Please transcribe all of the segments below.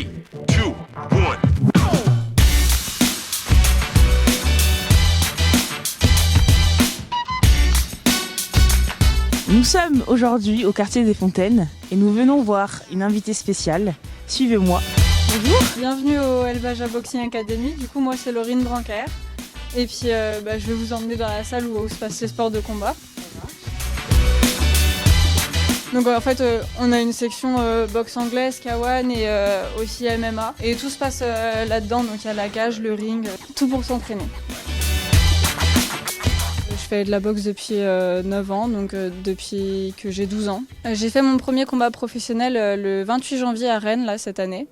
2, 1. Nous sommes aujourd'hui au quartier des Fontaines et nous venons voir une invitée spéciale. Suivez-moi. Bonjour, bienvenue au El Baja Boxing Academy. Du coup, moi c'est Laurine Brancaire. Et puis je vais vous emmener dans la salle où se passent les sports de combat. Donc en fait, on a une section boxe anglaise, K1 et aussi MMA. Et tout se passe là-dedans, donc il y a la cage, le ring, tout pour s'entraîner. Je fais de la boxe depuis 9 ans, donc depuis que j'ai 12 ans. J'ai fait mon premier combat professionnel le 28 janvier à Rennes, là, cette année.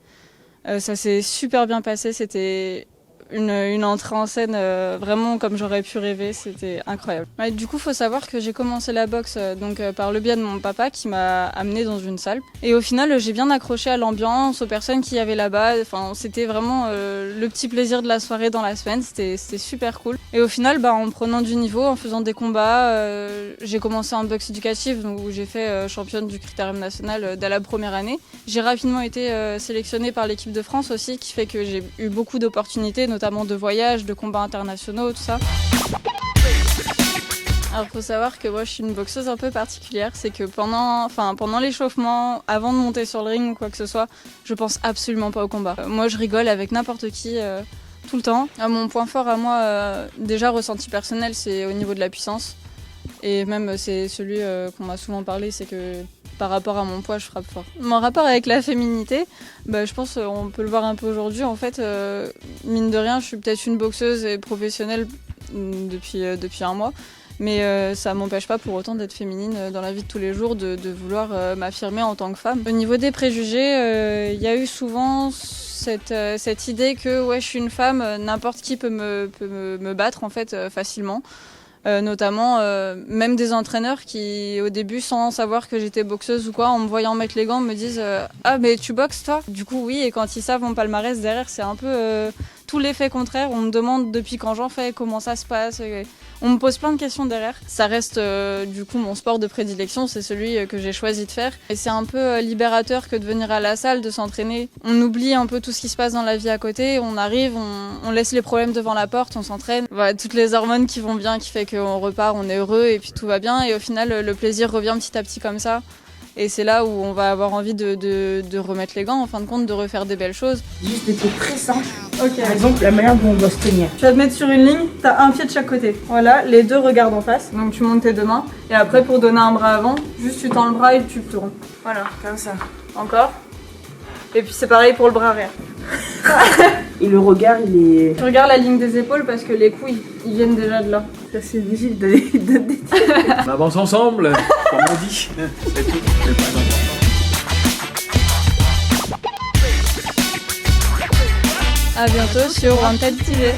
Ça s'est super bien passé, c'était une entrée en scène vraiment comme j'aurais pu rêver, c'était incroyable. Ouais, du coup, il faut savoir que j'ai commencé la boxe par le biais de mon papa qui m'a amenée dans une salle. Et au final, j'ai bien accroché à l'ambiance, aux personnes qui y avaient là-bas. Enfin, c'était vraiment le petit plaisir de la soirée dans la semaine, c'était super cool. Et au final, en prenant du niveau, en faisant des combats, j'ai commencé en boxe éducative où j'ai fait championne du critérium national dès la première année. J'ai rapidement été sélectionnée par l'équipe de France aussi, qui fait que j'ai eu beaucoup d'opportunités, notamment de voyages, de combats internationaux, tout ça. Alors faut savoir que moi je suis une boxeuse un peu particulière, c'est que pendant l'échauffement, avant de monter sur le ring ou quoi que ce soit, je pense absolument pas au combat. Moi je rigole avec n'importe qui tout le temps. Mon point fort à moi, déjà ressenti personnel, c'est au niveau de la puissance. Et même c'est celui qu'on m'a souvent parlé, c'est que par rapport à mon poids, je frappe fort. Mon rapport avec la féminité, je pense on peut le voir un peu aujourd'hui. En fait, mine de rien, je suis peut-être une boxeuse et professionnelle depuis un mois. Mais ça m'empêche pas pour autant d'être féminine dans la vie de tous les jours, de vouloir m'affirmer en tant que femme. Au niveau des préjugés, il y a eu souvent cette idée que je suis une femme, n'importe qui peut me battre en fait facilement. Notamment même des entraîneurs qui au début sans savoir que j'étais boxeuse ou quoi, en me voyant mettre les gants me disent ah mais tu boxes toi? Du coup oui, et quand ils savent mon palmarès derrière, c'est un peu tout l'effet contraire. On me demande depuis quand j'en fais, comment ça se passe, on me pose plein de questions derrière. Ça reste du coup mon sport de prédilection, c'est celui que j'ai choisi de faire. Et c'est un peu libérateur que de venir à la salle, de s'entraîner. On oublie un peu tout ce qui se passe dans la vie à côté, on arrive, on laisse les problèmes devant la porte, on s'entraîne. Voilà, toutes les hormones qui vont bien, qui fait qu'on repart, on est heureux et puis tout va bien. Et au final, le plaisir revient petit à petit comme ça. Et c'est là où on va avoir envie de remettre les gants, en fin de compte, de refaire des belles choses. Juste des trucs très simples. Ok. Par exemple, la manière dont on doit se tenir. Tu vas te mettre sur une ligne, t'as un pied de chaque côté. Voilà, les deux regardent en face. Donc tu montes tes deux mains. Et après, pour donner un bras avant, juste tu tends le bras et tu te tournes. Voilà, comme ça. Encore. Et puis c'est pareil pour le bras arrière. Et le regard, il est... Tu regardes la ligne des épaules parce que les coups, ils viennent déjà de là. C'est assez difficile de donner. On avance ensemble, comme on dit. C'est tout. C'est pas important. À bientôt sur Wanted TV.